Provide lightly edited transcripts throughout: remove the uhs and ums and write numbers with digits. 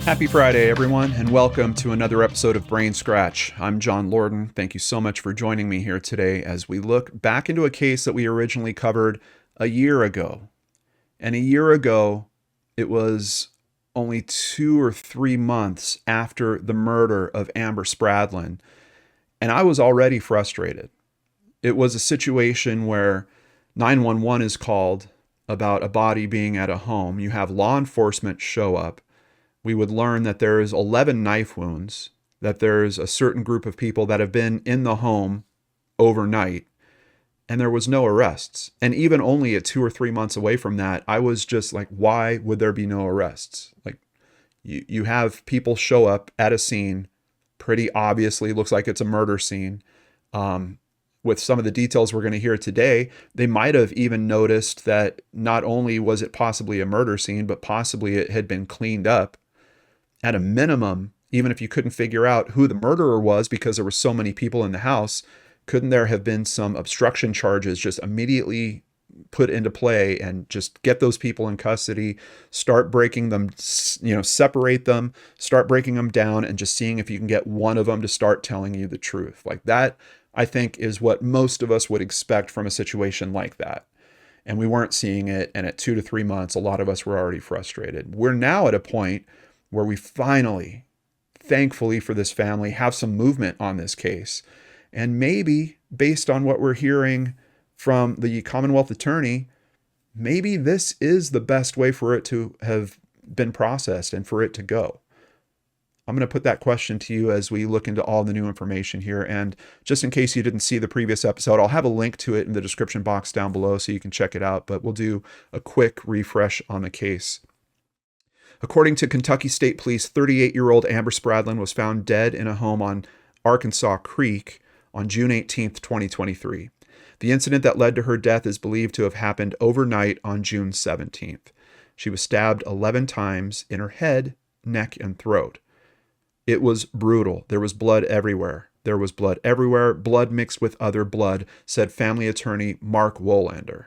Happy Friday, everyone, and welcome to another episode of Brain Scratch. I'm John Lordan. Thank you so much for joining me here today as we look back into a case that we originally covered a year ago. And a year ago, it was only 2 or 3 months after the murder of Amber Spradlin, and I was already frustrated. It was a situation where 911 is called about a body being at a home. You have law enforcement show up. We would learn that there is 11 knife wounds, that there's a certain group of people that have been in the home overnight, and there was no arrests. And even only at 2 or 3 months away from that, I was just like, why would there be no arrests? Like, you have people show up at a scene, pretty obviously looks like it's a murder scene. With some of the details we're going to hear today, they might have even noticed that not only was it possibly a murder scene, but possibly it had been cleaned up. At a minimum, even if you couldn't figure out who the murderer was because there were so many people in the house, couldn't there have been some obstruction charges just immediately put into play and just get those people in custody, start breaking them, separate them, start breaking them down, and just seeing if you can get one of them to start telling you the truth. Like that, I think, is what most of us would expect from a situation like that. And we weren't seeing it. And at 2 to 3 months, a lot of us were already frustrated. We're now at a point where we finally, thankfully for this family, have some movement on this case. And maybe, based on what we're hearing from the Commonwealth Attorney, maybe this is the best way for it to have been processed and for it to go. I'm going to put that question to you as we look into all the new information here. And just in case you didn't see the previous episode, I'll have a link to it in the description box down below so you can check it out. But we'll do a quick refresh on the case. According to Kentucky State Police, 38-year-old Amber Spradlin was found dead in a home on Arkansas Creek on June 18, 2023. The incident that led to her death is believed to have happened overnight on June 17th. She was stabbed 11 times in her head, neck, and throat. It was brutal. There was blood everywhere. There was blood everywhere, blood mixed with other blood, said family attorney Mark Wolander.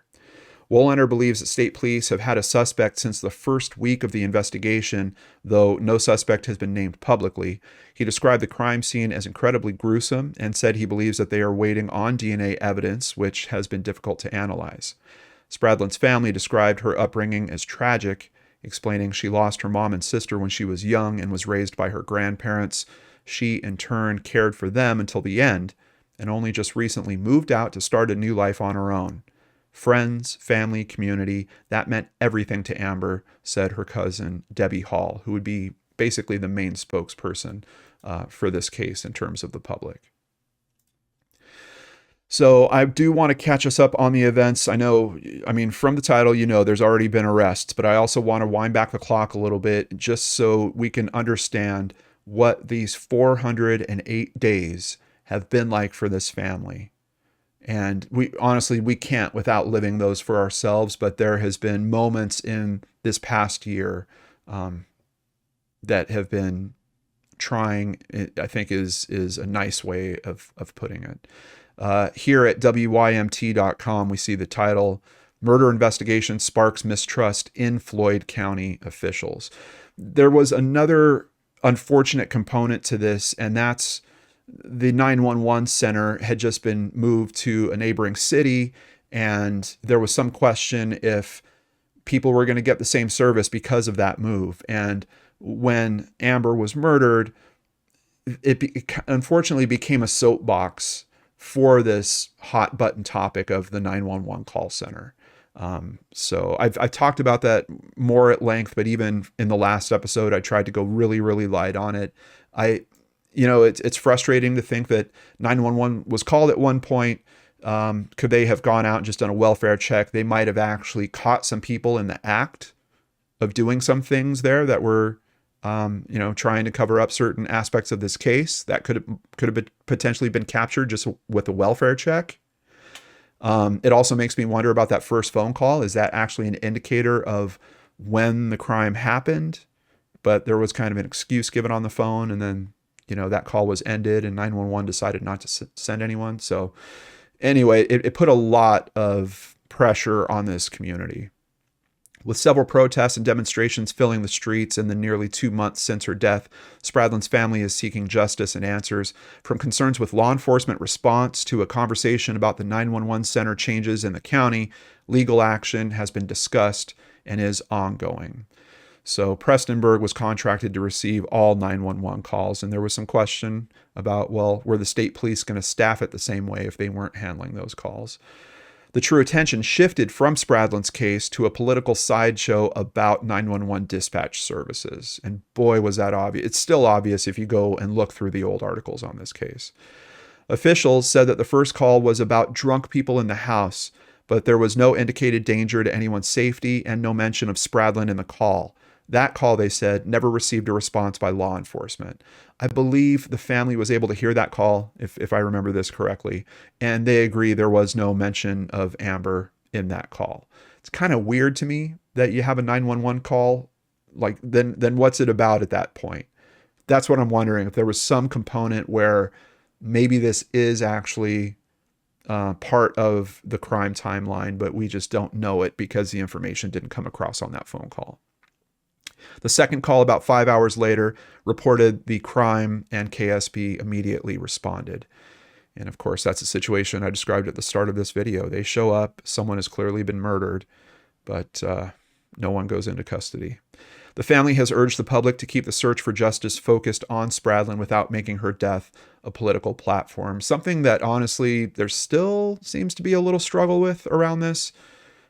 Wolander believes that state police have had a suspect since the first week of the investigation, though no suspect has been named publicly. He described the crime scene as incredibly gruesome and said he believes that they are waiting on DNA evidence, which has been difficult to analyze. Spradlin's family described her upbringing as tragic, explaining she lost her mom and sister when she was young and was raised by her grandparents. She, in turn, cared for them until the end and only just recently moved out to start a new life on her own. Friends, family, community, that meant everything to Amber, said her cousin, Debbie Hall, who would be basically the main spokesperson for this case in terms of the public. So I do want to catch us up on the events. From the title, there's already been arrests, but I also want to wind back the clock a little bit just so we can understand what these 408 days have been like for this family. And we can't without living those for ourselves, but there has been moments in this past year that have been trying, I think is a nice way of putting it. Here at WYMT.com, we see the title, Murder Investigation Sparks Mistrust in Floyd County Officials. There was another unfortunate component to this, and that's the 911 center had just been moved to a neighboring city, and there was some question if people were going to get the same service because of that move. And when Amber was murdered, it unfortunately became a soapbox for this hot button topic of the 911 call center. So I've talked about that more at length, but even in the last episode, I tried to go really, really light on it. It's frustrating to think that 911 was called at one point. Could they have gone out and just done a welfare check? They might have actually caught some people in the act of doing some things there that were, trying to cover up certain aspects of this case that could have potentially been captured just with a welfare check. It also makes me wonder about that first phone call. Is that actually an indicator of when the crime happened? But there was kind of an excuse given on the phone, and then that call was ended and 911 decided not to send anyone. So anyway, it put a lot of pressure on this community. With several protests and demonstrations filling the streets in the nearly 2 months since her death, Spradlin's family is seeking justice and answers. From concerns with law enforcement response to a conversation about the 911 center changes in the county, legal action has been discussed and is ongoing. So Prestonburg was contracted to receive all 911 calls, and there was some question about, well, were the state police going to staff it the same way if they weren't handling those calls? The true attention shifted from Spradlin's case to a political sideshow about 911 dispatch services. And boy, was that obvious. It's still obvious if you go and look through the old articles on this case. Officials said that the first call was about drunk people in the house, but there was no indicated danger to anyone's safety and no mention of Spradlin in the call. That call, they said, never received a response by law enforcement. I believe the family was able to hear that call, if I remember this correctly, and they agree there was no mention of Amber in that call. It's kind of weird to me that you have a 911 call, like then what's it about at that point? That's what I'm wondering, if there was some component where maybe this is actually part of the crime timeline, but we just don't know it because the information didn't come across on that phone call. The second call, about 5 hours later, reported the crime, and KSP immediately responded. And of course, that's a situation I described at the start of this video. They show up, someone has clearly been murdered, but no one goes into custody. The family has urged the public to keep the search for justice focused on Spradlin without making her death a political platform. Something that honestly, there still seems to be a little struggle with around this.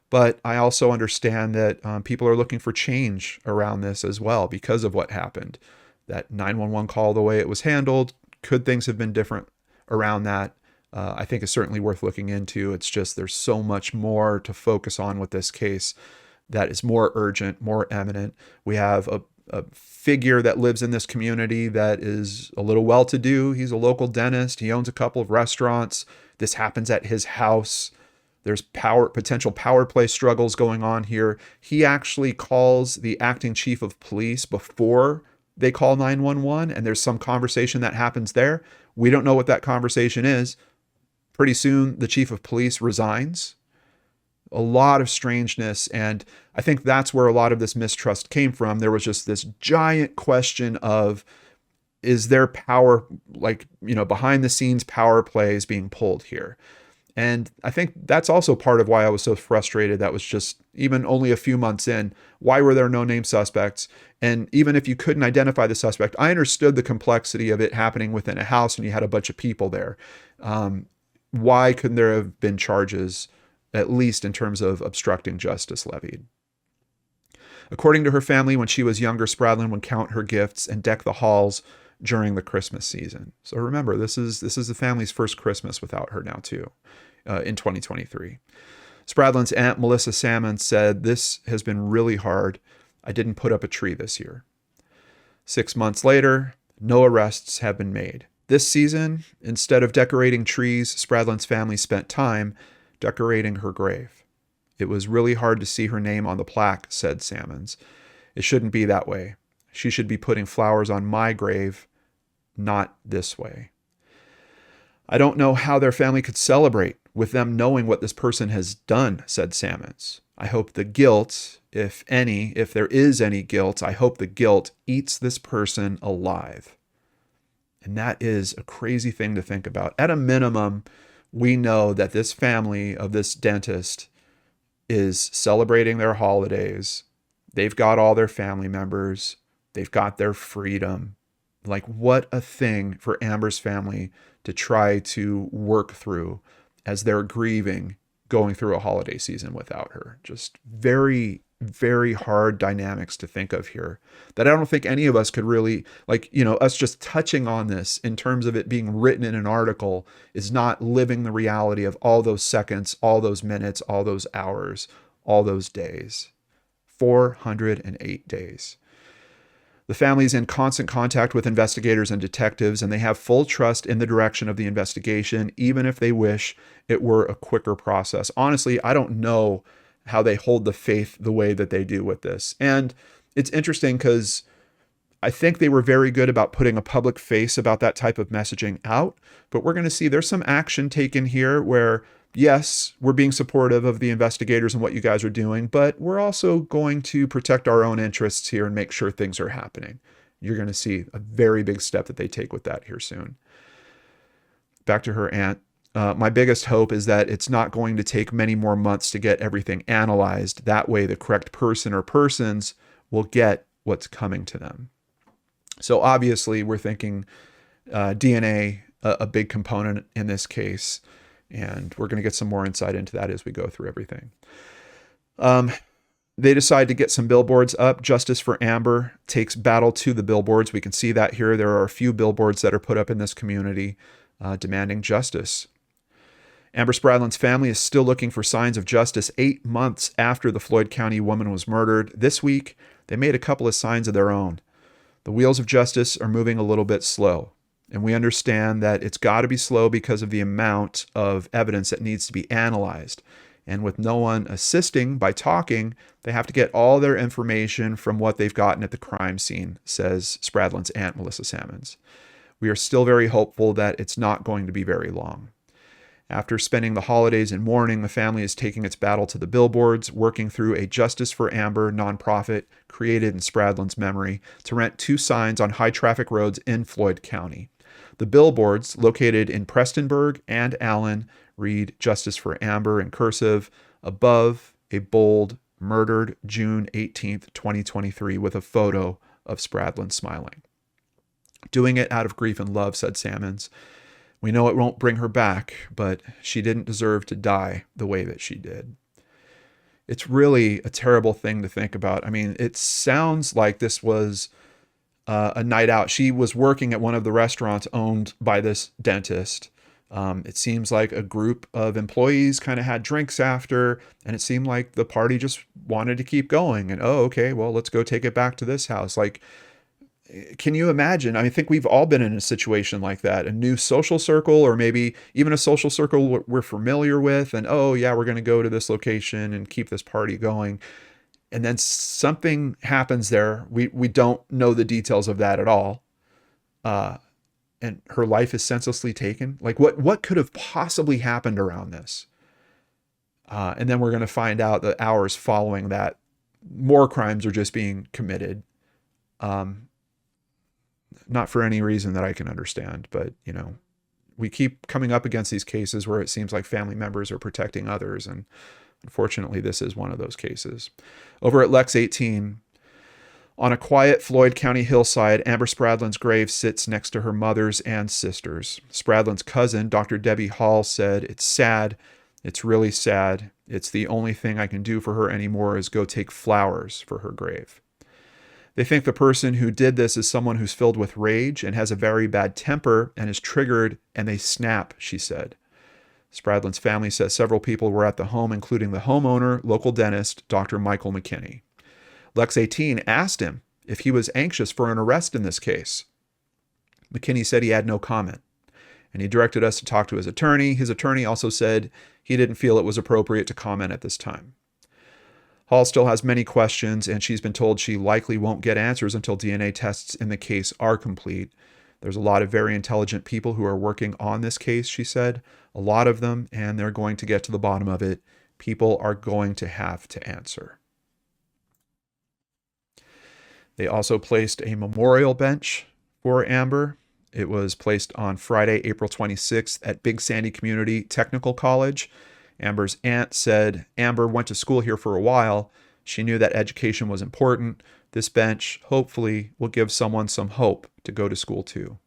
But I also understand that people are looking for change around this as well because of what happened. That 911 call, the way it was handled, could things have been different around that? I think is certainly worth looking into. It's just there's so much more to focus on with this case that is more urgent, more eminent. We have a figure that lives in this community that is a little well-to-do. He's a local dentist. He owns a couple of restaurants. This happens at his house. There's potential power play struggles going on here. He actually calls the acting chief of police before they call 911, and there's some conversation that happens there. We don't know what that conversation is. Pretty soon, the chief of police resigns. A lot of strangeness, and I think that's where a lot of this mistrust came from. There was just this giant question of, is there power, behind the scenes power plays being pulled here? And I think that's also part of why I was so frustrated. That was just, even only a few months in, why were there no named suspects? And even if you couldn't identify the suspect, I understood the complexity of it happening within a house and you had a bunch of people there. Why couldn't there have been charges, at least in terms of obstructing justice, levied? According to her family, when she was younger, Spradlin would count her gifts and deck the halls during the Christmas season. So remember, this is the family's first Christmas without her now too. In 2023. Spradlin's aunt, Melissa Salmon, said, "This has been really hard. I didn't put up a tree this year." 6 months later, no arrests have been made. This season, instead of decorating trees, Spradlin's family spent time decorating her grave. "It was really hard to see her name on the plaque," said Salmons. "It shouldn't be that way. She should be putting flowers on my grave, not this way." "I don't know how their family could celebrate with them knowing what this person has done," said Salmons. "I hope the guilt, if there is any guilt, I hope the guilt eats this person alive." And that is a crazy thing to think about. At a minimum, we know that this family of this dentist is celebrating their holidays. They've got all their family members. They've got their freedom. Like, what a thing for Amber's family to try to work through as they're grieving, going through a holiday season without her. Just very, very hard dynamics to think of here that I don't think any of us could really, us just touching on this in terms of it being written in an article is not living the reality of all those seconds, all those minutes, all those hours, all those days. 408 days. The family is in constant contact with investigators and detectives, and they have full trust in the direction of the investigation, even if they wish it were a quicker process. Honestly, I don't know how they hold the faith the way that they do with this. And it's interesting because I think they were very good about putting a public face about that type of messaging out, but we're going to see there's some action taken here where Yes, we're being supportive of the investigators and what you guys are doing, but we're also going to protect our own interests here and make sure things are happening. You're going to see a very big step that they take with that here soon. Back to her aunt. My biggest hope is that it's not going to take many more months to get everything analyzed. That way, the correct person or persons will get what's coming to them. So obviously, we're thinking DNA, a big component in this case, and we're going to get some more insight into that as we go through everything. They decide to get some billboards up. Justice for Amber takes battle to the billboards. We can see that here. There are a few billboards that are put up in this community demanding justice. Amber Spradlin's family is still looking for signs of justice 8 months after the Floyd County woman was murdered. This week, they made a couple of signs of their own. The wheels of justice are moving a little bit slow, and we understand that it's got to be slow because of the amount of evidence that needs to be analyzed. And with no one assisting by talking, they have to get all their information from what they've gotten at the crime scene, says Spradlin's aunt, Melissa Sammons. We are still very hopeful that it's not going to be very long. After spending the holidays in mourning, the family is taking its battle to the billboards, working through a Justice for Amber nonprofit created in Spradlin's memory to rent 2 signs on high-traffic roads in Floyd County. The billboards, located in Prestonburg and Allen, read Justice for Amber in cursive, above a bold, murdered June 18th, 2023, with a photo of Spradlin smiling. Doing it out of grief and love, said Sammons. We know it won't bring her back, but she didn't deserve to die the way that she did. It's really a terrible thing to think about. I mean, it sounds like this was a night out. She was working at one of the restaurants owned by this dentist. It seems like a group of employees kind of had drinks after, and it seemed like the party just wanted to keep going. And, oh, okay, well, let's go take it back to this house. Like, can you imagine? I think we've all been in a situation like that, a new social circle, or maybe even a social circle we're familiar with. And, oh yeah, we're going to go to this location and keep this party going. And then something happens there. We don't know the details of that at all. And her life is senselessly taken. Like what could have possibly happened around this? And then we're going to find out that hours following that, more crimes are just being committed. Not for any reason that I can understand, but, you know, we keep coming up against these cases where it seems like family members are protecting others. And unfortunately, this is one of those cases. Over at Lex 18, on a quiet Floyd County hillside, Amber Spradlin's grave sits next to her mother's and sister's. Spradlin's cousin, Dr. Debbie Hall, said, "It's sad. It's really sad. It's the only thing I can do for her anymore is go take flowers for her grave." They think the person who did this is someone who's filled with rage and has a very bad temper and is triggered and they snap, she said. Spradlin's family says several people were at the home, including the homeowner, local dentist, Dr. Michael McKinney. Lex 18 asked him if he was anxious for an arrest in this case. McKinney said he had no comment, and he directed us to talk to his attorney. His attorney also said he didn't feel it was appropriate to comment at this time. Hall still has many questions, and she's been told she likely won't get answers until DNA tests in the case are complete. There's a lot of very intelligent people who are working on this case, she said. A lot of them, and they're going to get to the bottom of it. People are going to have to answer. They also placed a memorial bench for Amber. It was placed on Friday, April 26th at Big Sandy Community Technical College. Amber's aunt said Amber went to school here for a while. She knew that education was important. This bench, hopefully, will give someone some hope to go to school too.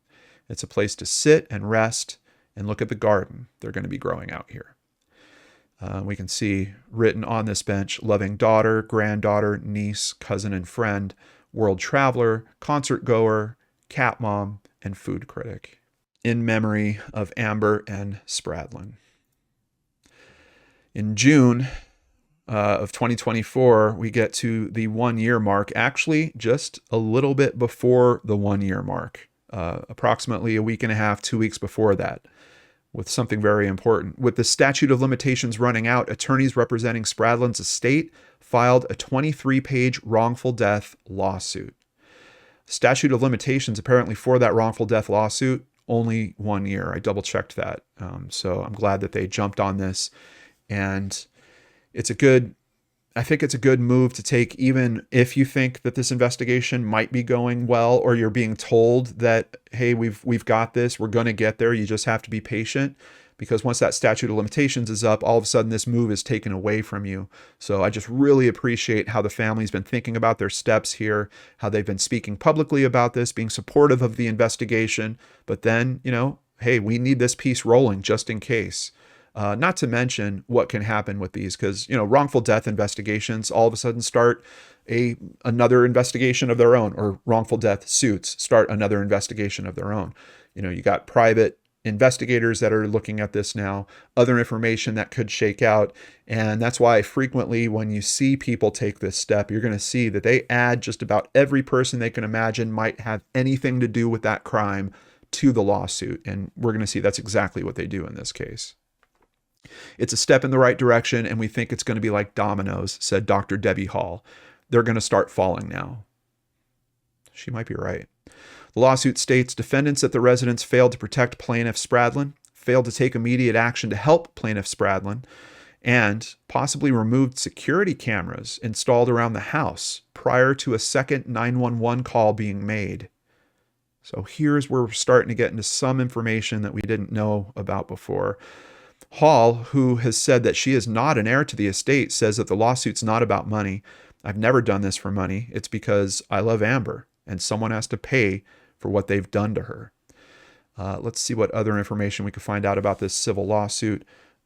It's a place to sit and rest and look at the garden they're going to be growing out here. We can see written on this bench, loving daughter, granddaughter, niece, cousin, and friend, world traveler, concert goer, cat mom, and food critic. In memory of Amber and Spradlin. In June of 2024, we get to the 1-year mark, actually just a little bit before the 1-year mark, approximately a week and a half, 2 weeks before that, with something very important. With the statute of limitations running out, attorneys representing Spradlin's estate filed a 23-page wrongful death lawsuit. Statute of limitations apparently for that wrongful death lawsuit only 1 year. I double checked that. So I'm glad that they jumped on this. And I think it's a good move to take, even if you think that this investigation might be going well, or you're being told that, hey, we've got this, we're going to get there. You just have to be patient, because once that statute of limitations is up, all of a sudden this move is taken away from you. So I just really appreciate how the family's been thinking about their steps here, how they've been speaking publicly about this, being supportive of the investigation. But then, hey, we need this piece rolling just in case. Not to mention what can happen with these, because wrongful death investigations all of a sudden start another investigation of their own, or wrongful death suits start another investigation of their own. You got private investigators that are looking at this now, other information that could shake out. And that's why frequently when you see people take this step, you're going to see that they add just about every person they can imagine might have anything to do with that crime to the lawsuit. And we're going to see that's exactly what they do in this case. It's a step in the right direction, and we think it's going to be like dominoes, said Dr. Debbie Hall. They're going to start falling now. She might be right. The lawsuit states defendants at the residence failed to protect plaintiff Spradlin, failed to take immediate action to help plaintiff Spradlin, and possibly removed security cameras installed around the house prior to a second 911 call being made. So here's where we're starting to get into some information that we didn't know about before. Hall, who has said that she is not an heir to the estate, says that the lawsuit's not about money. I've never done this for money. It's because I love Amber, and someone has to pay for what they've done to her. Let's see what other information we can find out about this civil lawsuit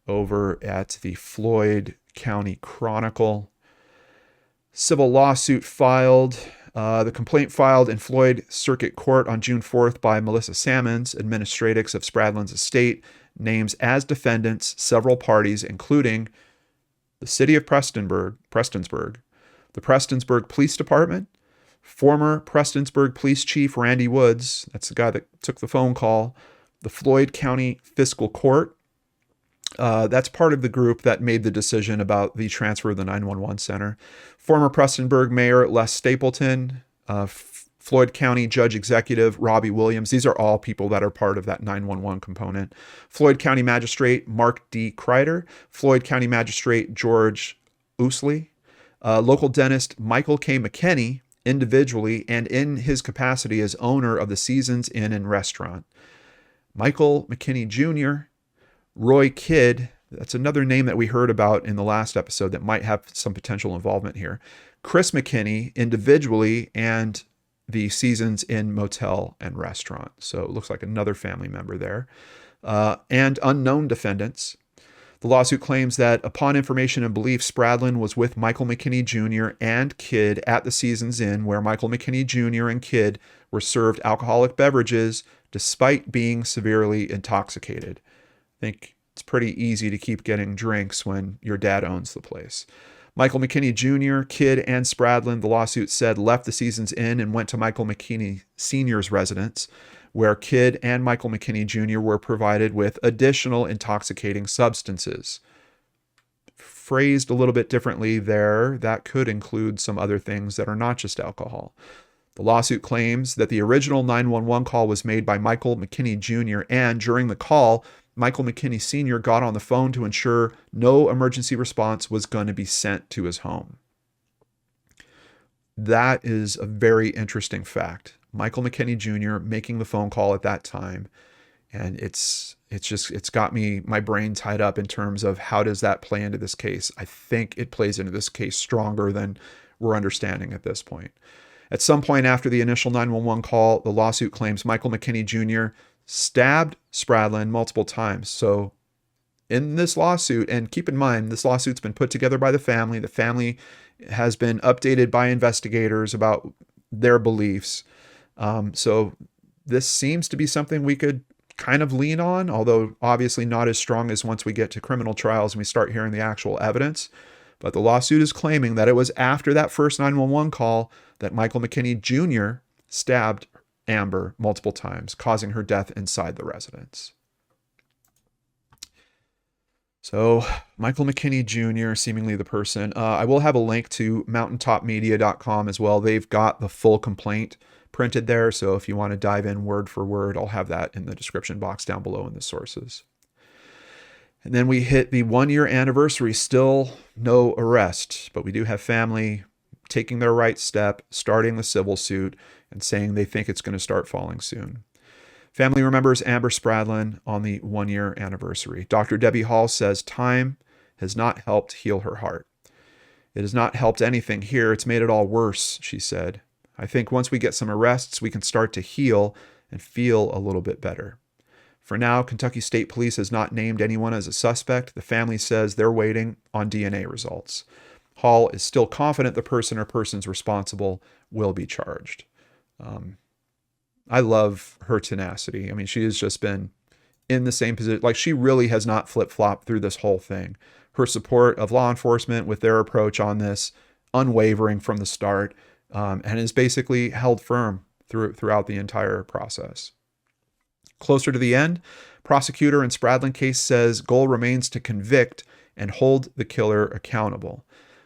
over at the Floyd County Chronicle. Civil lawsuit filed. The complaint filed in Floyd Circuit Court on June 4th by Melissa Sammons, administratrix of Spradlin's estate, names as defendants several parties, including the city of Prestonsburg, the Prestonsburg Police Department, former Prestonsburg Police Chief Randy Woods, that's the guy that took the phone call, the Floyd County Fiscal Court, that's part of the group that made the decision about the transfer of the 911 center, former Prestonsburg Mayor Les Stapleton, Floyd County Judge Executive Robbie Williams. These are all people that are part of that 911 component. Floyd County Magistrate Mark D. Kreider, Floyd County Magistrate George Ousley, local dentist Michael K. McKinney, individually and in his capacity as owner of the Seasons Inn and Restaurant. Michael McKinney Jr., Roy Kidd, that's another name that we heard about in the last episode that might have some potential involvement here. Chris McKinney, individually, and the Seasons Inn Motel and Restaurant. So it looks like another family member there. And unknown defendants. The lawsuit claims that upon information and belief, Spradlin was with Michael McKinney Jr. and Kidd at the Seasons Inn, where Michael McKinney Jr. and Kidd were served alcoholic beverages despite being severely intoxicated. I think it's pretty easy to keep getting drinks when your dad owns the place. Michael McKinney Jr., Kidd, and Spradlin, the lawsuit said, left the Seasons Inn and went to Michael McKinney Sr.'s residence, where Kidd and Michael McKinney Jr. were provided with additional intoxicating substances. Phrased a little bit differently there, that could include some other things that are not just alcohol. The lawsuit claims that the original 911 call was made by Michael McKinney Jr., and during the call, Michael McKinney Sr. got on the phone to ensure no emergency response was going to be sent to his home. That is a very interesting fact. Michael McKinney Jr. making the phone call at that time. And it's got my brain tied up in terms of how does that play into this case. I think it plays into this case stronger than we're understanding at this point. At some point after the initial 911 call, the lawsuit claims Michael McKinney Jr. stabbed Spradlin multiple times. So in this lawsuit, and keep in mind, this lawsuit's been put together by the family. The family has been updated by investigators about their beliefs. So this seems to be something we could kind of lean on, although obviously not as strong as once we get to criminal trials and we start hearing the actual evidence. But the lawsuit is claiming that it was after that first 911 call that Michael McKinney Jr. stabbed Amber multiple times, causing her death inside the residence. So Michael McKinney Jr., seemingly the person. I will have a link to mountaintopmedia.com as well. They've got the full complaint printed there. So if you want to dive in word for word, I'll have that in the description box down below in the sources. And then we hit the 1-year anniversary, still no arrest, but we do have family taking their right step, starting the civil suit, and saying they think it's going to start falling soon. Family remembers Amber Spradlin on the 1-year anniversary. Dr. Debbie Hall says time has not helped heal her heart. It has not helped anything here. It's made it all worse, she said. I think once we get some arrests, we can start to heal and feel a little bit better. For now, Kentucky State Police has not named anyone as a suspect. The family says they're waiting on DNA results. Hall is still confident the person or persons responsible will be charged. I love her tenacity. I mean, she has just been in the same position. Like, she really has not flip-flopped through this whole thing. Her support of law enforcement with their approach on this, unwavering from the start, and is basically held firm throughout the entire process. Closer to the end, prosecutor in Spradlin case says goal remains to convict and hold the killer accountable.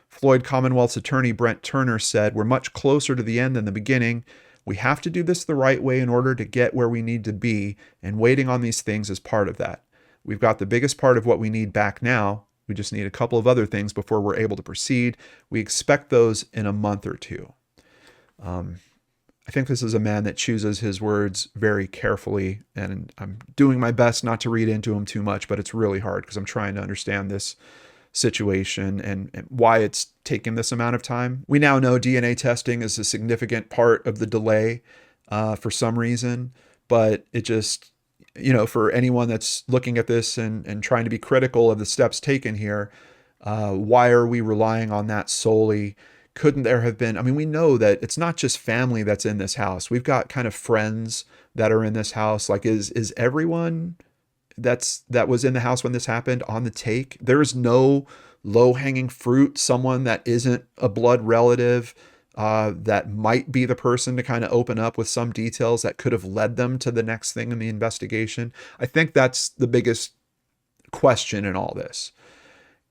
Floyd Commonwealth's attorney Brent Turner said, "We're much closer to the end than the beginning. We have to do this the right way in order to get where we need to be, and waiting on these things is part of that. We've got the biggest part of what we need back now. We just need a couple of other things before we're able to proceed. We expect those in a month or two." I think this is a man that chooses his words very carefully, and I'm doing my best not to read into him too much, but it's really hard because I'm trying to understand this situation and why it's taken this amount of time. We now know DNA testing is a significant part of the delay for some reason, but it just, for anyone that's looking at this and trying to be critical of the steps taken here, why are we relying on that solely? Couldn't there have been, we know that it's not just family that's in this house. We've got kind of friends that are in this house. Like, is everyone that was in the house when this happened on the take? There's no low-hanging fruit, someone that isn't a blood relative that might be the person to kind of open up with some details that could have led them to the next thing in the investigation. I think that's the biggest question in all this.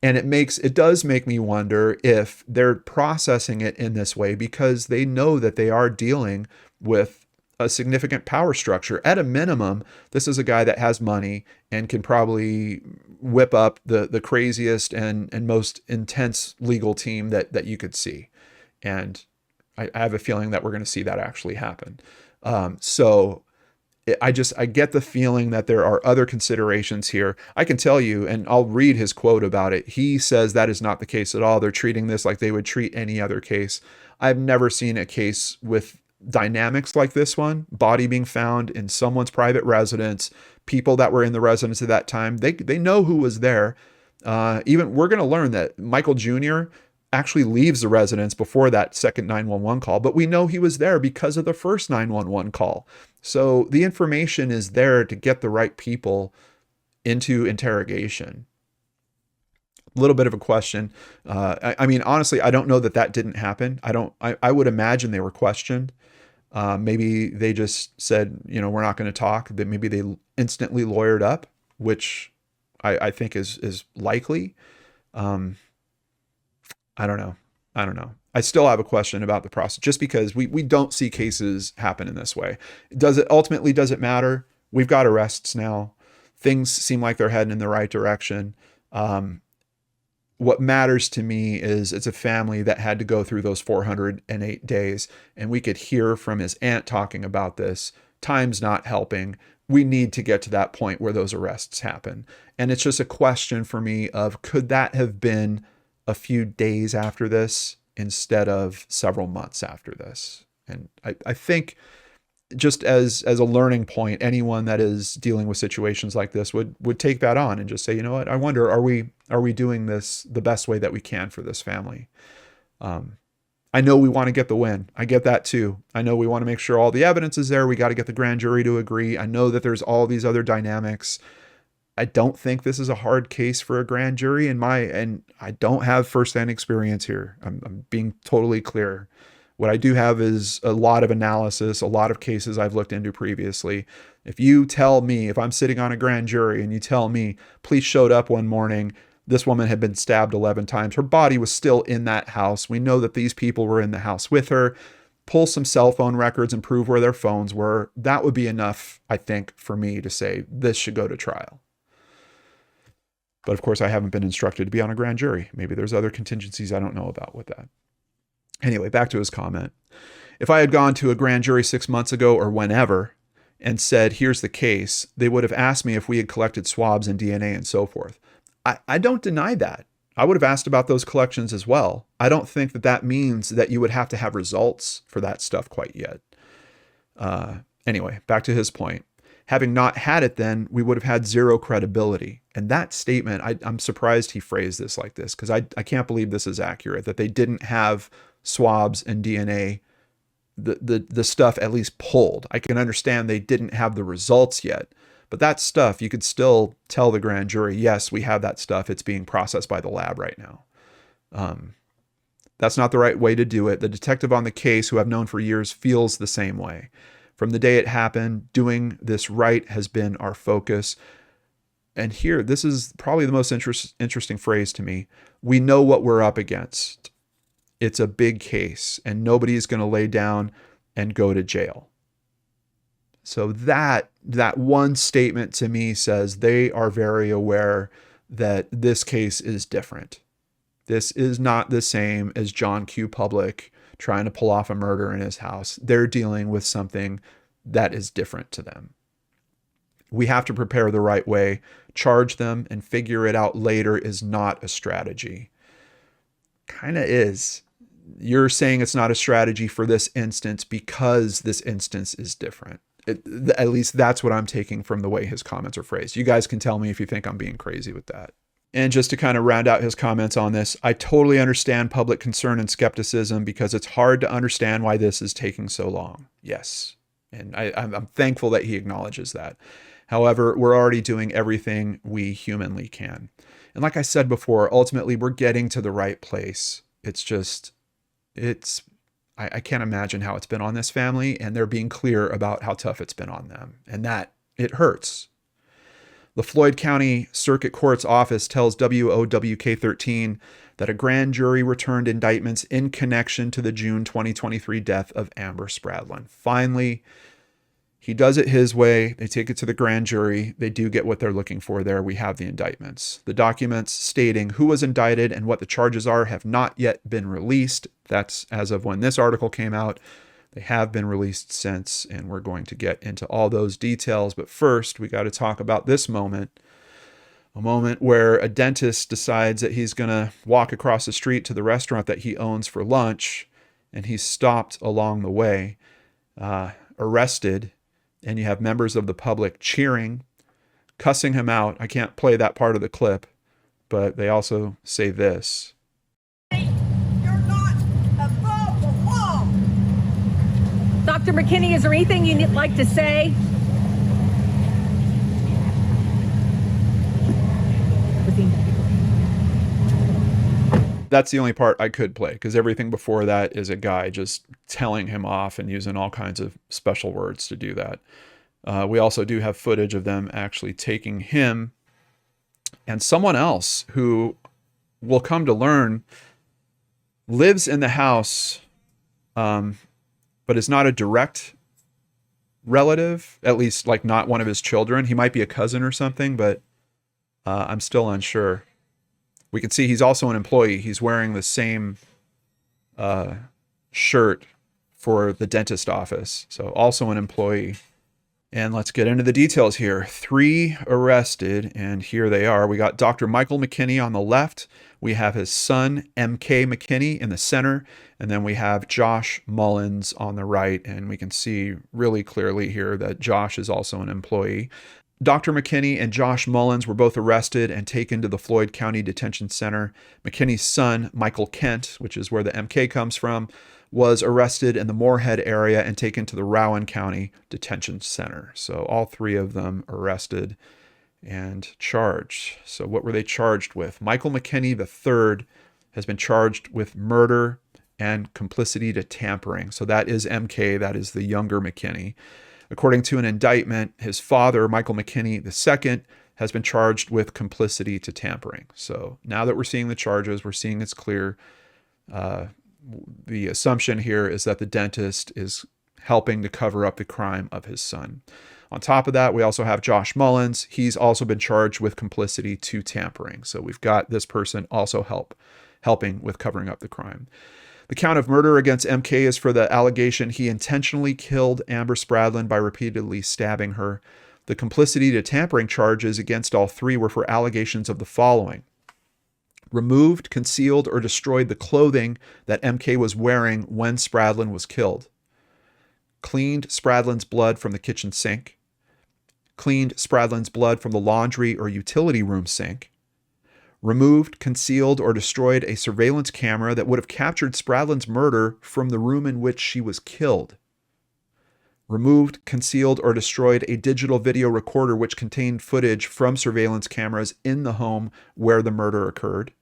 And it does make me wonder if they're processing it in this way because they know that they are dealing with a significant power structure. At a minimum, this is a guy that has money and can probably whip up the craziest and most intense legal team that you could see. And I have a feeling that we're going to see that actually happen. So I get the feeling that there are other considerations here. I can tell you, and I'll read his quote about it. He says that is not the case at all. They're treating this like they would treat any other case. I've never seen a case with dynamics like this one. Body being found in someone's private residence, people that were in the residence at that time, they know who was there. Even we're going to learn that Michael Jr. actually leaves the residence before that second 911 call, but we know he was there because of the first 911 call. So the information is there to get the right people into interrogation. A little bit of a question. Honestly, I don't know that didn't happen. I would imagine they were questioned. Maybe they just said, we're not going to talk. That maybe they instantly lawyered up, which I think is likely. I don't know. I still have a question about the process just because we don't see cases happen in this way. Does it matter? We've got arrests now. Things seem like they're heading in the right direction. What matters to me is it's a family that had to go through those 408 days, and we could hear from his aunt talking about this. Time's not helping. We need to get to that point where those arrests happen. And it's just a question for me of, could that have been a few days after this instead of several months after this? And I think just as a learning point, anyone that is dealing with situations like this would take that on and just say, you know what, I wonder, are we doing this the best way that we can for this family? I know we want to get the win. I get that too. I know we want to make sure all the evidence is there. We got to get the grand jury to agree. I know that there's all these other dynamics. I don't think this is a hard case for a grand jury and I don't have firsthand experience here. I'm being totally clear. What I do have is a lot of analysis, a lot of cases I've looked into previously. If you tell me, if I'm sitting on a grand jury and you tell me, police showed up one morning, this woman had been stabbed 11 times. Her body was still in that house. We know that these people were in the house with her. pull some cell phone records and prove where their phones were, that would be enough, I think, for me to say this should go to trial. But of course, I haven't been instructed to be on a grand jury. Maybe there's other contingencies I don't know about with that. Anyway, back to his comment. If I had gone to a grand jury 6 months ago or whenever and said, here's the case, they would have asked me if we had collected swabs and DNA and so forth. I don't deny that. I would have asked about those collections as well. I don't think that that means that you would have to have results for that stuff quite yet. Anyway, back to his point. Having not had it then, we would have had zero credibility. And that statement, I'm surprised he phrased this like this, because I can't believe this is accurate, that they didn't have swabs and DNA, the stuff at least pulled. I can understand they didn't have the results yet, but that stuff, you could still tell the grand jury, yes, we have that stuff. It's being processed by the lab right now. That's not the right way to do it. The detective on the case, who I've known for years, feels the same way. From the day it happened, doing this right has been our focus. And here, this is probably the most interesting phrase to me. We know what we're up against. It's a big case, and nobody's going to lay down and go to jail. So that one statement to me says they are very aware that this case is different. This is not the same as John Q. Public trying to pull off a murder in his house. They're dealing with something that is different to them. We have to prepare the right way. Charge them and figure it out later is not a strategy. Kind of is. You're saying it's not a strategy for this instance because this instance is different. At least that's what I'm taking from the way his comments are phrased. You guys can tell me if you think I'm being crazy with that. And just to kind of round out his comments on this, I totally understand public concern and skepticism because it's hard to understand why this is taking so long. Yes. And I'm thankful that he acknowledges that. However, we're already doing everything we humanly can. And like I said before, ultimately, we're getting to the right place. It's just, I can't imagine how it's been on this family, and they're being clear about how tough it's been on them, and that it hurts. The Floyd County Circuit Court's office tells WOWK13 that a grand jury returned indictments in connection to the June 2023 death of Amber Spradlin. Finally, he does it his way. They take it to the grand jury. They do get what they're looking for there. We have the indictments. The documents stating who was indicted and what the charges are have not yet been released. That's as of when this article came out. They have been released since, and we're going to get into all those details. But first, we got to talk about this moment, a moment where a dentist decides that he's going to walk across the street to the restaurant that he owns for lunch, and he's stopped along the way, arrested, and you have members of the public cheering, cussing him out. I can't play that part of the clip, but they also say this. Dr. McKinney, is there anything you'd like to say? That's the only part I could play, because everything before that is a guy just telling him off and using all kinds of special words to do that. We also do have footage of them actually taking him and someone else who we'll come to learn lives in the house, but is not a direct relative, at least like not one of his children. He might be a cousin or something, but I'm still unsure. We can see he's also an employee. He's wearing the same shirt for the dentist office. So also an employee. And let's get into the details here. 3 arrested, and here they are. We got Dr. Michael McKinney on the left. We have his son, M.K. McKinney, in the center. And then we have Josh Mullins on the right. And we can see really clearly here that Josh is also an employee. Dr. McKinney and Josh Mullins were both arrested and taken to the Floyd County Detention Center. McKinney's son, Michael Kent, which is where the MK comes from, was arrested in the Moorhead area and taken to the Rowan County Detention Center. So all 3 of them arrested and charged. So what were they charged with? Michael McKinney III has been charged with murder and complicity to tampering. So that is MK, that is the younger McKinney. According to an indictment, his father, Michael McKinney II, has been charged with complicity to tampering. So now that we're seeing the charges, we're seeing it's clear. the assumption here is that the dentist is helping to cover up the crime of his son. On top of that, we also have Josh Mullins. He's also been charged with complicity to tampering. So we've got this person also helping with covering up the crime. The count of murder against MK is for the allegation he intentionally killed Amber Spradlin by repeatedly stabbing her. The complicity to tampering charges against all three were for allegations of the following: removed, concealed, or destroyed the clothing that MK was wearing when Spradlin was killed. Cleaned Spradlin's blood from the kitchen sink. Cleaned Spradlin's blood from the laundry or utility room sink. Removed, concealed, or destroyed a surveillance camera that would have captured Spradlin's murder from the room in which she was killed. Removed, concealed, or destroyed a digital video recorder which contained footage from surveillance cameras in the home where the murder occurred.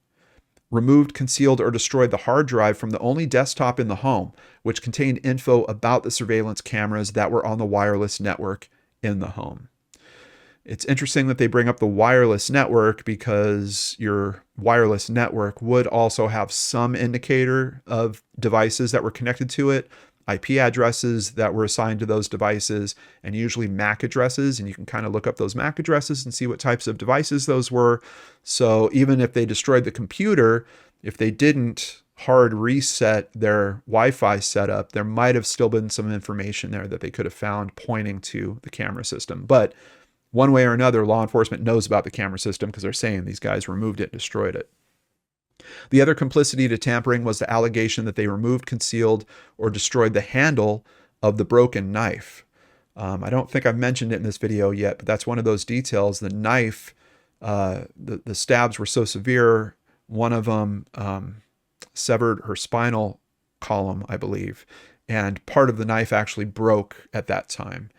Removed, concealed, or destroyed the hard drive from the only desktop in the home, which contained info about the surveillance cameras that were on the wireless network in the home. It's interesting that they bring up the wireless network because your wireless network would also have some indicator of devices that were connected to it, IP addresses that were assigned to those devices, and usually MAC addresses. And you can kind of look up those MAC addresses and see what types of devices those were. So even if they destroyed the computer, if they didn't hard reset their Wi-Fi setup, there might have still been some information there that they could have found pointing to the camera system. But one way or another, law enforcement knows about the camera system because they're saying these guys removed it, destroyed it. The other complicity to tampering was the allegation that they removed, concealed, or destroyed the handle of the broken knife. I don't think I've mentioned it in this video yet, but that's one of those details. The knife, the stabs were so severe, one of them severed her spinal column, I believe, and part of the knife actually broke at that time.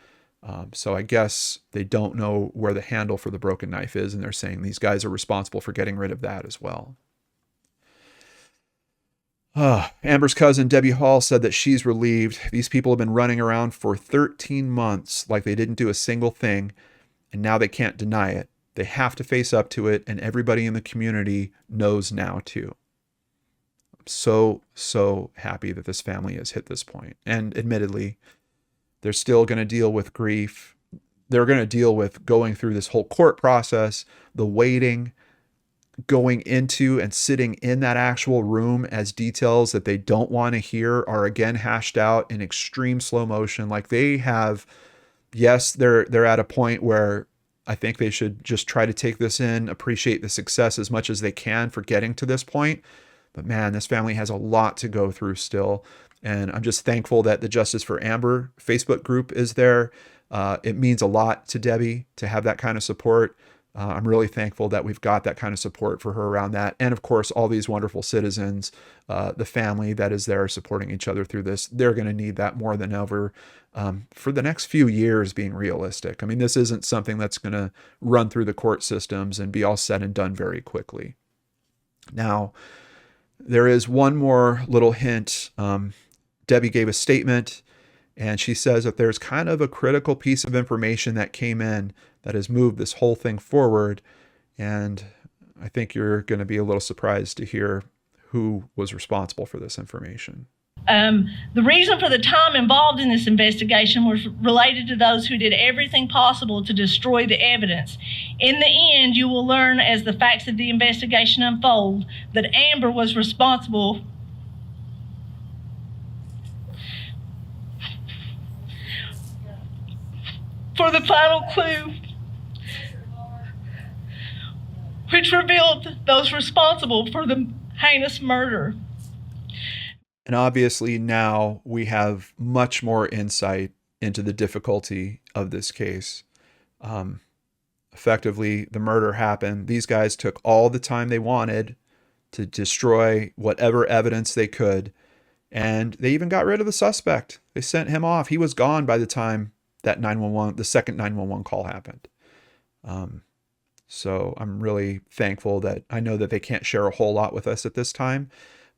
So I guess they don't know where the handle for the broken knife is, and they're saying these guys are responsible for getting rid of that as well. Amber's cousin, Debbie Hall, said that she's relieved. These people have been running around for 13 months like they didn't do a single thing, and now they can't deny it. They have to face up to it, and everybody in the community knows now too. I'm so happy that this family has hit this point. And admittedly, they're still going to deal with grief. They're going to deal with going through this whole court process, the waiting, going into and sitting in that actual room as details that they don't want to hear are again hashed out in extreme slow motion. Like they have, yes, they're at a point where I think they should just try to take this in, appreciate the success as much as they can for getting to this point. But man, this family has a lot to go through still. And I'm just thankful that the Justice for Amber Facebook group is there. It means a lot to Debbie to have that kind of support. I'm really thankful that we've got that kind of support for her around that. And of course, all these wonderful citizens, the family that is there supporting each other through this, they're going to need that more than ever for the next few years, being realistic. I mean, this isn't something that's going to run through the court systems and be all said and done very quickly. Now, there is one more little hint. Debbie gave a statement, and she says that there's kind of a critical piece of information that came in that has moved this whole thing forward. And I think you're going to be a little surprised to hear who was responsible for this information. The reason for the time involved in this investigation was related to those who did everything possible to destroy the evidence. In the end, you will learn as the facts of the investigation unfold that Amber was responsible for the final clue, which revealed those responsible for the heinous murder. And obviously now we have much more insight into the difficulty of this case. Effectively, the murder happened. These guys took all the time they wanted to destroy whatever evidence they could. And they even got rid of the suspect. They sent him off. He was gone by the time that the second 911 call happened. So I'm really thankful that I know that they can't share a whole lot with us at this time,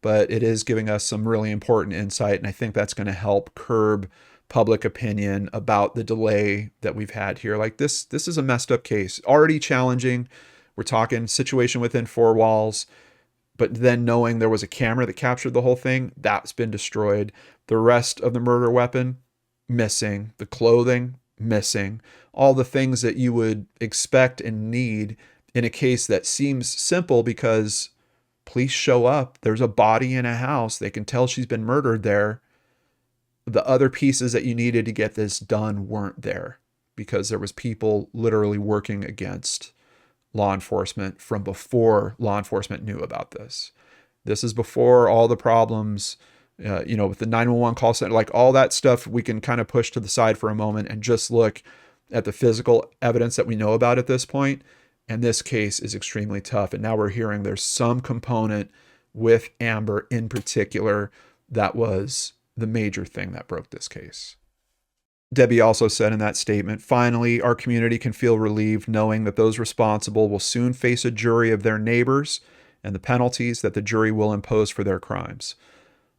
but it is giving us some really important insight. And I think that's going to help curb public opinion about the delay that we've had here. Like this is a messed up case, already challenging. We're talking situation within four walls, But then knowing there was a camera that captured the whole thing, that's been destroyed. The rest of the murder weapon, missing. The clothing, missing. All the things that you would expect and need in a case that seems simple because police show up, there's a body in a house, they can tell she's been murdered there. The other pieces that you needed to get this done weren't there because there was people literally working against law enforcement from before law enforcement knew about this. This is before all the problems, with the 911 call center, like all that stuff we can kind of push to the side for a moment and just look at the physical evidence that we know about at this point. And this case is extremely tough. And now we're hearing there's some component with Amber in particular that was the major thing that broke this case. Debbie also said in that statement, finally, our community can feel relieved knowing that those responsible will soon face a jury of their neighbors and the penalties that the jury will impose for their crimes.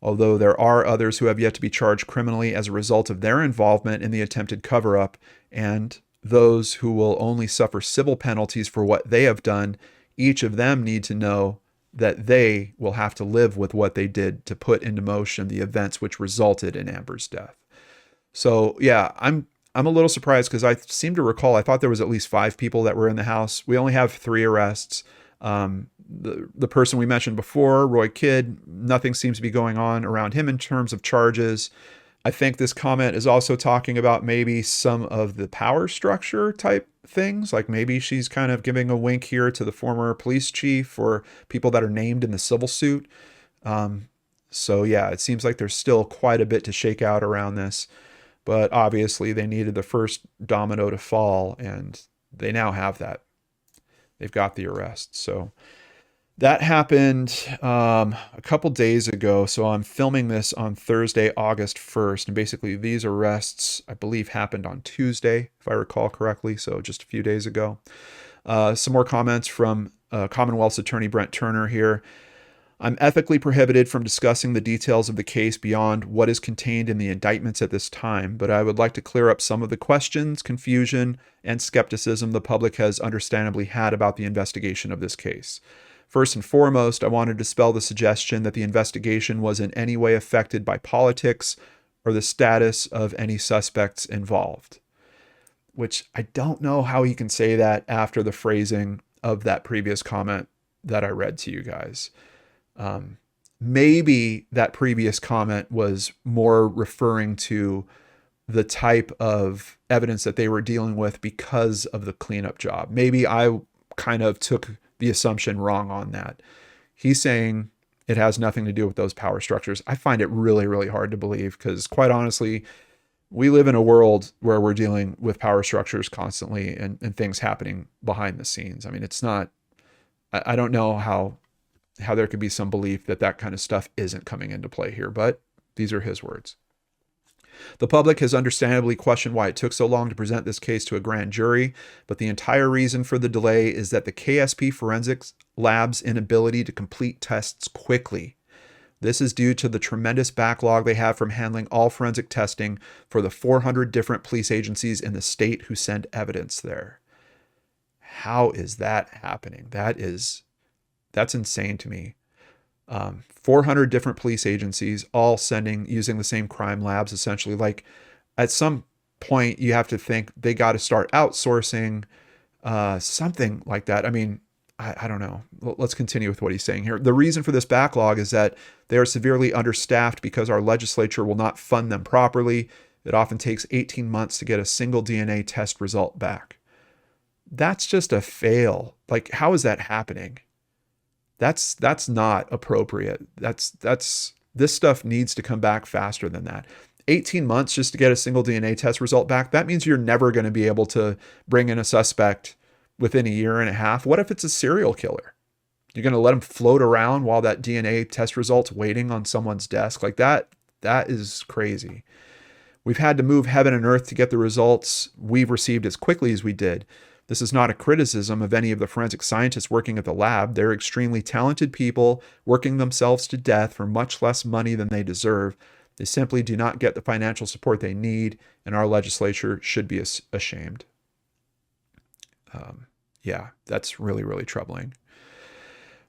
Although there are others who have yet to be charged criminally as a result of their involvement in the attempted cover-up, and those who will only suffer civil penalties for what they have done, each of them need to know that they will have to live with what they did to put into motion the events which resulted in Amber's death. So yeah, I'm a little surprised because I seem to recall, I thought there was at least 5 people that were in the house. We only have 3 arrests. The person we mentioned before, Roy Kidd, nothing seems to be going on around him in terms of charges. I think this comment is also talking about maybe some of the power structure type things. Like maybe she's kind of giving a wink here to the former police chief or people that are named in the civil suit. So yeah, it seems like there's still quite a bit to shake out around this. But obviously they needed the first domino to fall, and they now have that. They've got the arrest. So that happened a couple days ago. So I'm filming this on Thursday, August 1st. And basically these arrests, I believe, happened on Tuesday, if I recall correctly. So just a few days ago. Some more comments from Commonwealth's Attorney Brent Turner here. I'm ethically prohibited from discussing the details of the case beyond what is contained in the indictments at this time, but I would like to clear up some of the questions, confusion, and skepticism the public has understandably had about the investigation of this case. First and foremost, I want to dispel the suggestion that the investigation was in any way affected by politics or the status of any suspects involved. Which I don't know how he can say that after the phrasing of that previous comment that I read to you guys. Maybe that previous comment was more referring to the type of evidence that they were dealing with because of the cleanup job. Maybe I kind of took the assumption wrong on that. He's saying it has nothing to do with those power structures. I find it really, really hard to believe because quite honestly, we live in a world where we're dealing with power structures constantly and things happening behind the scenes. I mean, it's not, I don't know how there could be some belief that that kind of stuff isn't coming into play here, but these are his words. The public has understandably questioned why it took so long to present this case to a grand jury, but the entire reason for the delay is that the KSP Forensics Lab's inability to complete tests quickly. This is due to the tremendous backlog they have from handling all forensic testing for the 400 different police agencies in the state who send evidence there. How is that happening? That's insane to me. 400 different police agencies all using the same crime labs, essentially. Like at some point you have to think they got to start outsourcing something like that. I mean, I don't know. Let's continue with what he's saying here. The reason for this backlog is that they are severely understaffed because our legislature will not fund them properly. It often takes 18 months to get a single DNA test result back. That's just a fail. Like, how is that happening? That's not appropriate. This stuff needs to come back faster than that. 18 months just to get a single DNA test result back. That means you're never going to be able to bring in a suspect within a year and a half. What if it's a serial killer? You're going to let him float around while that DNA test result's waiting on someone's desk? Like that is crazy. We've had to move heaven and earth to get the results we've received as quickly as we did. This is not a criticism of any of the forensic scientists working at the lab. They're extremely talented people working themselves to death for much less money than they deserve. They simply do not get the financial support they need, and our legislature should be ashamed. Yeah, that's really, really troubling.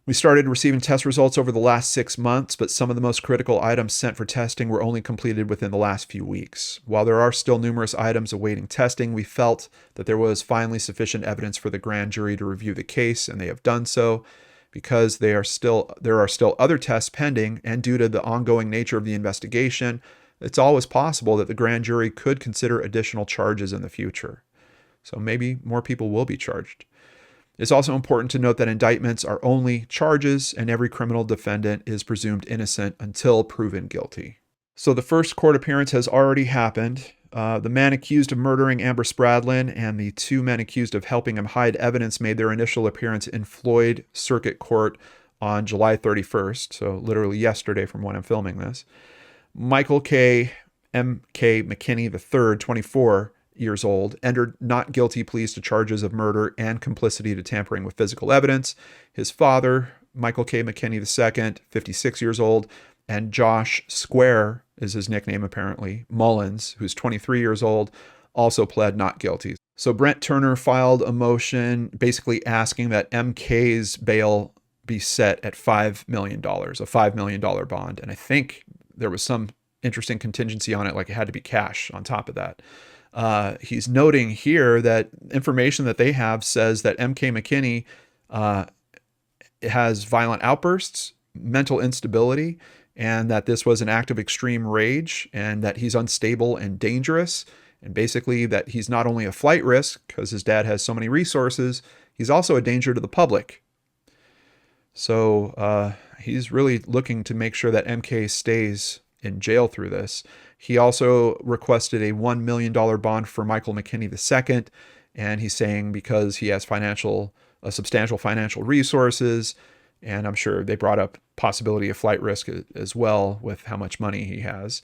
We started receiving test results over the last 6 months, but some of the most critical items sent for testing were only completed within the last few weeks. While there are still numerous items awaiting testing, we felt that there was finally sufficient evidence for the grand jury to review the case, and they have done so. Because there are still other tests pending, and due to the ongoing nature of the investigation, it's always possible that the grand jury could consider additional charges in the future. So maybe more people will be charged. It's also important to note that indictments are only charges, and every criminal defendant is presumed innocent until proven guilty. So the first court appearance has already happened. The man accused of murdering Amber Spradlin and the 2 men accused of helping him hide evidence made their initial appearance in Floyd Circuit Court on July 31st, so literally yesterday from when I'm filming this. Michael K. M.K. McKinney III, 24 years old, entered not guilty pleas to charges of murder and complicity to tampering with physical evidence. His father, Michael K. McKinney II, 56 years old, and Josh Square is his nickname apparently, Mullins, who's 23 years old, also pled not guilty. So Brent Turner filed a motion basically asking that MK's bail be set at $5 million, a $5 million bond. And I think there was some interesting contingency on it, like it had to be cash on top of that. He's noting here that information that they have says that MK McKinney has violent outbursts, mental instability, and that this was an act of extreme rage, and that he's unstable and dangerous, and basically that he's not only a flight risk because his dad has so many resources, he's also a danger to the public. So he's really looking to make sure that MK stays in jail through this. He also requested a $1 million bond for Michael McKinney II, and he's saying because he has substantial financial resources, and I'm sure they brought up possibility of flight risk as well with how much money he has.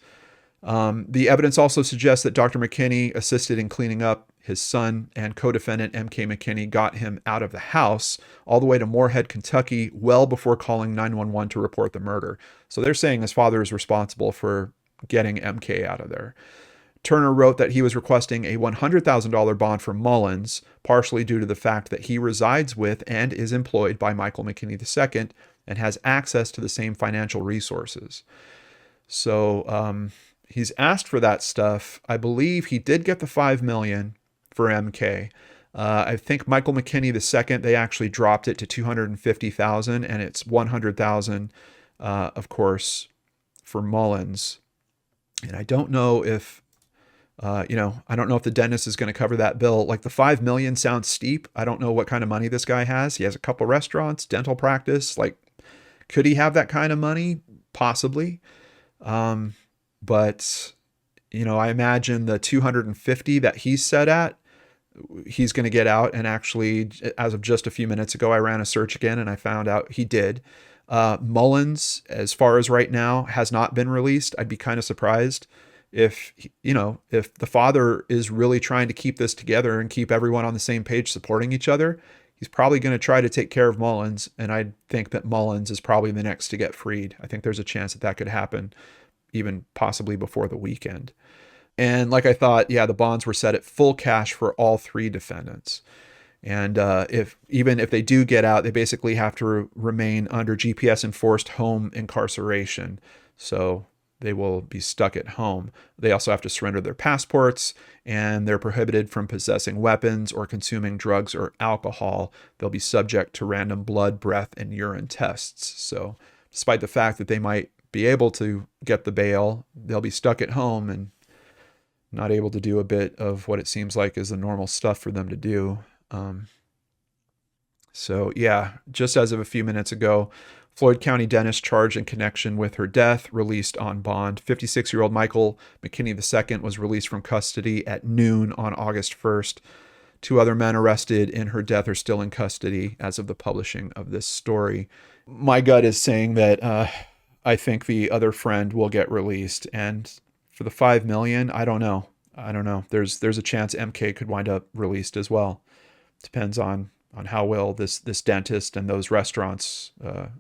The evidence also suggests that Dr. McKinney assisted in cleaning up. His son and co-defendant MK McKinney got him out of the house all the way to Moorhead, Kentucky, well before calling 911 to report the murder. So they're saying his father is responsible for getting MK out of there. Turner wrote that he was requesting a $100,000 bond for Mullins, partially due to the fact that he resides with and is employed by Michael McKinney II and has access to the same financial resources. So he's asked for that stuff. I believe he did get the $5 million for MK. I think Michael McKinney II, they actually dropped it to $250,000, and it's $100,000, of course, for Mullins. And I don't know if I don't know if the dentist is going to cover that bill. Like the $5 million sounds steep. I don't know what kind of money this guy has. He has a couple restaurants, dental practice. Like, could he have that kind of money? Possibly. But I imagine the 250 that he's set at, he's going to get out. And actually, as of just a few minutes ago, I ran a search again and I found out he did. Mullins, as far as right now, has not been released. I'd be kind of surprised if the father is really trying to keep this together and keep everyone on the same page supporting each other. He's probably going to try to take care of Mullins, and I think that Mullins is probably the next to get freed. I think there's a chance that could happen even possibly before the weekend. And like I thought, the bonds were set at full cash for all 3 defendants. And if they do get out, they basically have to remain under GPS enforced home incarceration. So they will be stuck at home. They also have to surrender their passports, and they're prohibited from possessing weapons or consuming drugs or alcohol. They'll be subject to random blood, breath, and urine tests. So despite the fact that they might be able to get the bail, they'll be stuck at home and not able to do a bit of what it seems like is the normal stuff for them to do. Just as of a few minutes ago, Floyd County dentist charged in connection with her death, released on bond. 56-year-old Michael McKinney II was released from custody at noon on August 1st. 2 other men arrested in her death are still in custody as of the publishing of this story. My gut is saying that I think the other friend will get released. And for the $5 million, I don't know. There's a chance MK could wind up released as well. Depends on how well this dentist and those restaurants,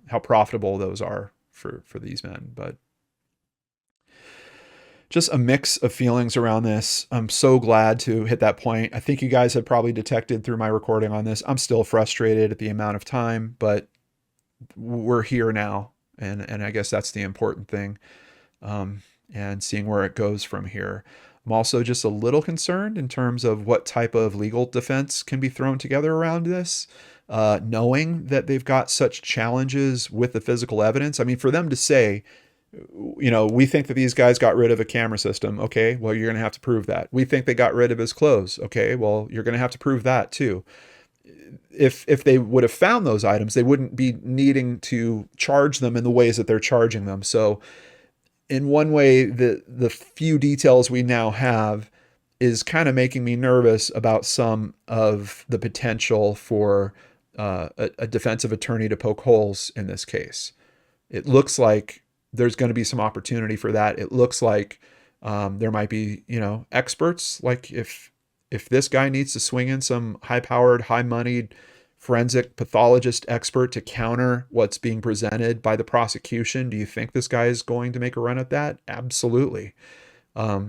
how profitable those are for these men. But just a mix of feelings around this. I'm so glad to hit that point. I think you guys have probably detected through my recording on this, I'm still frustrated at the amount of time, but we're here now. And I guess that's the important thing. And seeing where it goes from here. I'm also just a little concerned in terms of what type of legal defense can be thrown together around this, knowing that they've got such challenges with the physical evidence. I mean, for them to say, we think that these guys got rid of a camera system. Okay, well, you're going to have to prove that. We think they got rid of his clothes. Okay, well, you're going to have to prove that too. If they would have found those items, they wouldn't be needing to charge them in the ways that they're charging them. So in one way, the few details we now have is kind of making me nervous about some of the potential for a defensive attorney to poke holes in this case. It looks like there's going to be some opportunity for that. It looks like there might be, experts. Like if this guy needs to swing in some high-powered, high-moneyed forensic pathologist expert to counter what's being presented by the prosecution, do you think this guy is going to make a run at that? Absolutely. I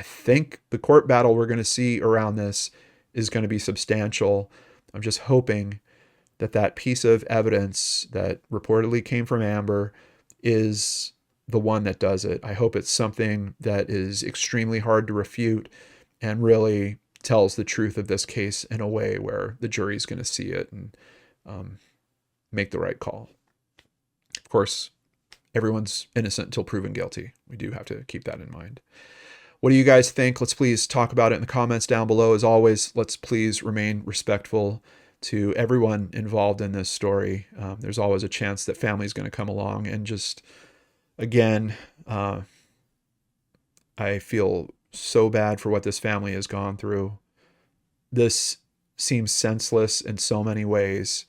think the court battle we're going to see around this is going to be substantial. I'm just hoping that that piece of evidence that reportedly came from Amber is the one that does it. I hope it's something that is extremely hard to refute and really tells the truth of this case in a way where the jury's going to see it and make the right call. Of course, everyone's innocent until proven guilty. We do have to keep that in mind. What do you guys think? Let's please talk about it in the comments down below. As always, let's please remain respectful to everyone involved in this story. There's always a chance that family's going to come along and just, again, I feel so bad for what this family has gone through. This seems senseless in so many ways.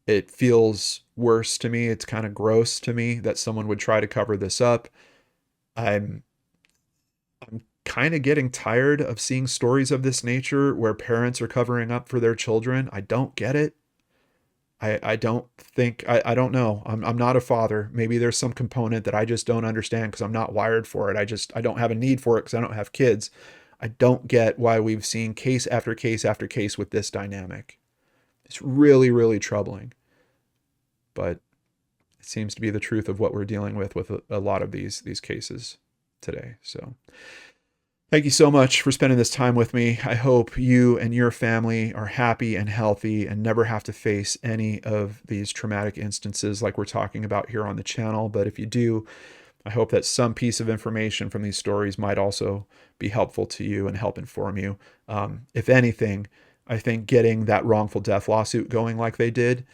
It feels worse to me. It's kind of gross to me that someone would try to cover this up. I'm kind of getting tired of seeing stories of this nature where parents are covering up for their children. I don't get it. I don't think, I don't know. I'm not a father. Maybe there's some component that I just don't understand because I'm not wired for it. I don't have a need for it because I don't have kids. I don't get why we've seen case after case after case with this dynamic. It's really, really troubling. But it seems to be the truth of what we're dealing with a lot of these cases today. So thank you so much for spending this time with me. I hope you and your family are happy and healthy and never have to face any of these traumatic instances like we're talking about here on the channel. But if you do, I hope that some piece of information from these stories might also be helpful to you and help inform you. If anything, I think getting that wrongful death lawsuit going like they did,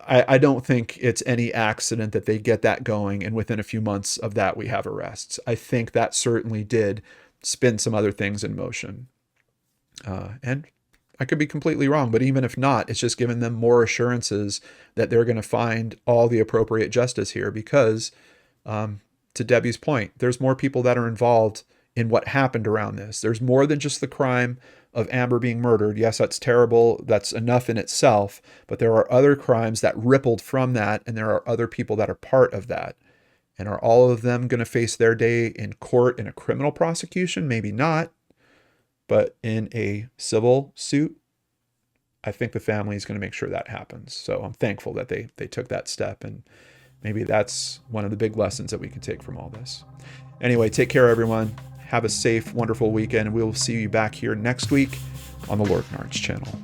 I don't think it's any accident that they get that going and within a few months of that we have arrests. I think that certainly did spin some other things in motion. And I could be completely wrong, but even if not, it's just given them more assurances that they're going to find all the appropriate justice here because, to Debbie's point, there's more people that are involved in what happened around this. There's more than just the crime of Amber being murdered. Yes, that's terrible. That's enough in itself, but there are other crimes that rippled from that, and there are other people that are part of that. And are all of them going to face their day in court in a criminal prosecution? Maybe not. But in a civil suit, I think the family is going to make sure that happens. So I'm thankful that they took that step. And maybe that's one of the big lessons that we can take from all this. Anyway, take care, everyone. Have a safe, wonderful weekend. And we will see you back here next week on the LordanArts channel.